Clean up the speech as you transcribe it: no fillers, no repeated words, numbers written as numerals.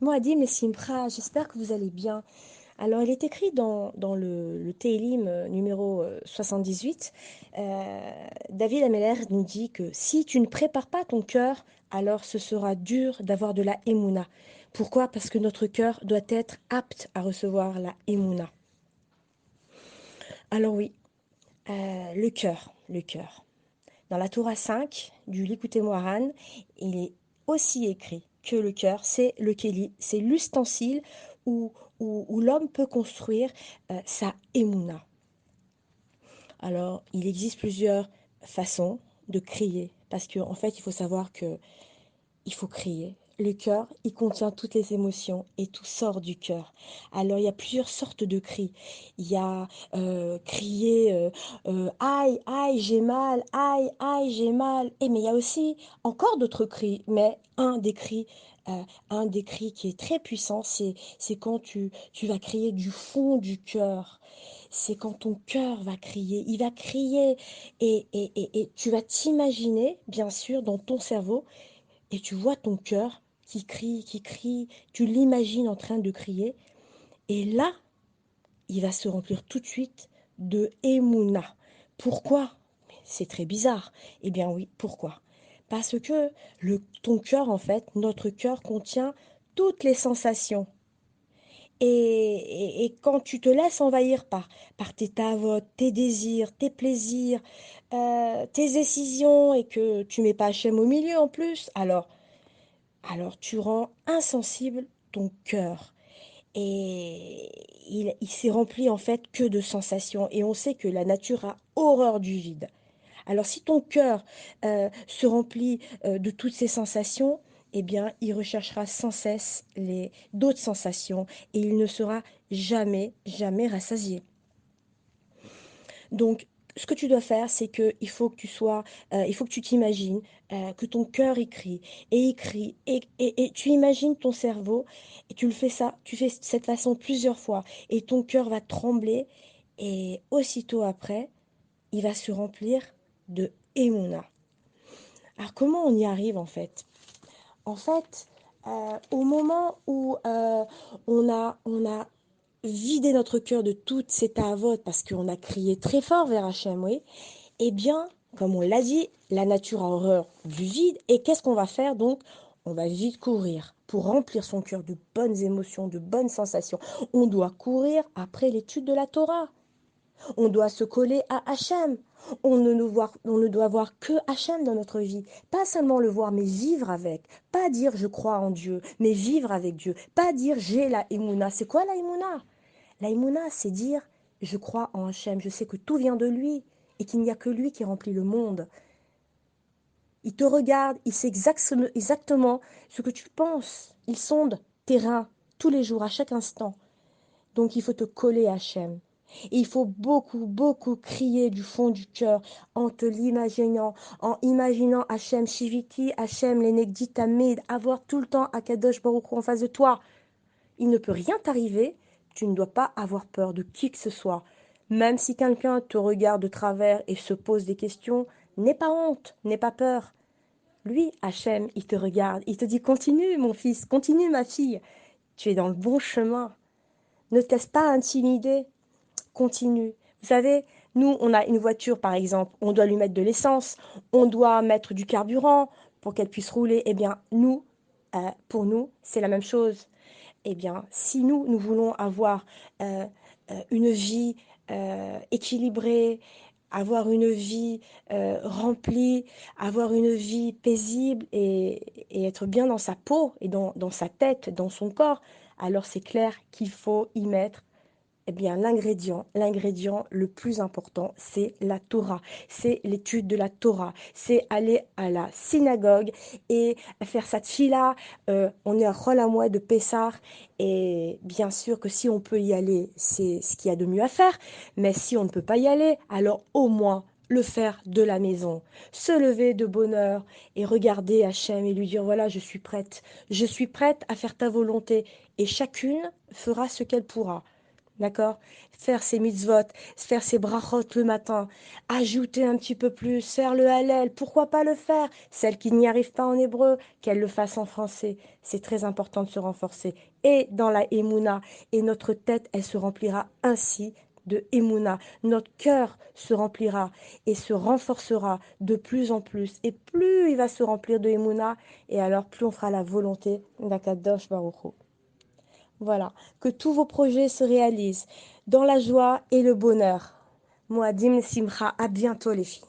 Moadim et Simcha, j'espère que vous allez bien. Alors, il est écrit dans le Télim numéro 78, David Ameller nous dit que si tu ne prépares pas ton cœur, alors ce sera dur d'avoir de la Emouna. Pourquoi? Parce que notre cœur doit être apte à recevoir la Emouna. Alors oui, le cœur. Dans la Torah 5 du Likutei Moharan, il est aussi écrit que le cœur, c'est le kéli, c'est l'ustensile où l'homme peut construire sa émouna. Alors, il existe plusieurs façons de crier, parce qu'en fait, il faut savoir que il faut crier. Le cœur, il contient toutes les émotions et tout sort du cœur. Alors, il y a plusieurs sortes de cris. Il y a crier aïe, aïe, j'ai mal, aïe, aïe, j'ai mal. Et mais il y a aussi encore d'autres cris, mais un des cris qui est très puissant, c'est quand tu vas crier du fond du cœur. C'est quand ton cœur va crier. Il va crier et tu vas t'imaginer, bien sûr, dans ton cerveau et tu vois ton cœur qui crie, tu l'imagines en train de crier, et là, il va se remplir tout de suite de Emouna. Pourquoi? C'est très bizarre. Eh bien oui, pourquoi? Parce que ton cœur, en fait, notre cœur contient toutes les sensations. Et quand tu te laisses envahir par tes tavotes, tes désirs, tes plaisirs, tes décisions, et que tu mets pas Hachem au milieu en plus, alors tu rends insensible ton cœur. Et il s'est rempli en fait que de sensations. Et on sait que la nature a horreur du vide. Alors si ton cœur se remplit de toutes ces sensations, eh bien il recherchera sans cesse d'autres sensations et il ne sera jamais, jamais rassasié. Donc, ce que tu dois faire, c'est que il faut que tu t'imagines que ton cœur écrit et écrit et tu imagines ton cerveau et tu fais cette façon plusieurs fois et ton cœur va trembler et aussitôt après, il va se remplir de Emouna. Alors, comment on y arrive en fait? En fait, au moment où on a vidé notre cœur de toutes ces tavotes parce qu'on a crié très fort vers Hachem, oui, eh bien, comme on l'a dit, la nature a horreur du vide. Et qu'est-ce qu'on va faire donc? On va vite courir pour remplir son cœur de bonnes émotions, de bonnes sensations. On doit courir après l'étude de la Torah. On doit se coller à Hachem. On ne doit voir que Hachem dans notre vie. Pas seulement le voir, mais vivre avec. Pas dire je crois en Dieu, mais vivre avec Dieu. Pas dire j'ai la Emouna. C'est quoi la Emouna? La Emouna, c'est dire je crois en Hachem. Je sais que tout vient de lui et qu'il n'y a que lui qui remplit le monde. Il te regarde, il sait exactement ce que tu penses. Il sonde tes reins tous les jours, à chaque instant. Donc il faut te coller à Hachem. Et il faut beaucoup, beaucoup crier du fond du cœur en te l'imaginant, en imaginant Hachem Shiviti, Hachem l'Enegdi Tamid, avoir tout le temps Akadosh Baruch Hu en face de toi. Il ne peut rien t'arriver, tu ne dois pas avoir peur de qui que ce soit. Même si quelqu'un te regarde de travers et se pose des questions, n'aie pas honte, n'aie pas peur. Lui, Hachem, il te regarde, il te dit continue mon fils, continue ma fille, tu es dans le bon chemin. Ne te laisse pas intimider, continue. Vous savez, nous, on a une voiture, par exemple, on doit lui mettre de l'essence, on doit mettre du carburant pour qu'elle puisse rouler. Eh bien, pour nous, c'est la même chose. Eh bien, si nous voulons avoir euh, une vie équilibrée, avoir une vie remplie, avoir une vie paisible et être bien dans sa peau et dans sa tête, dans son corps, alors c'est clair qu'il faut y mettre eh bien, l'ingrédient le plus important, c'est la Torah, c'est l'étude de la Torah, c'est aller à la synagogue et faire cette fila. On est à Chol Hamoed de Pessah et bien sûr que si on peut y aller, c'est ce qu'il y a de mieux à faire, mais si on ne peut pas y aller, alors au moins le faire de la maison, se lever de bonne heure et regarder Hachem et lui dire voilà, je suis prête à faire ta volonté et chacune fera ce qu'elle pourra. D'accord? Faire ses mitzvot, faire ses brachot le matin, ajouter un petit peu plus, faire le hallel, pourquoi pas le faire? Celle qui n'y arrive pas en hébreu, qu'elle le fasse en français. C'est très important de se renforcer. Et dans la Emouna, et notre tête, elle se remplira ainsi de Emouna. Notre cœur se remplira et se renforcera de plus en plus. Et plus il va se remplir de Emouna, et alors plus on fera la volonté d'Akadosh Baruch Hu. Voilà, que tous vos projets se réalisent dans la joie et le bonheur. Moadim Simcha, à bientôt les filles.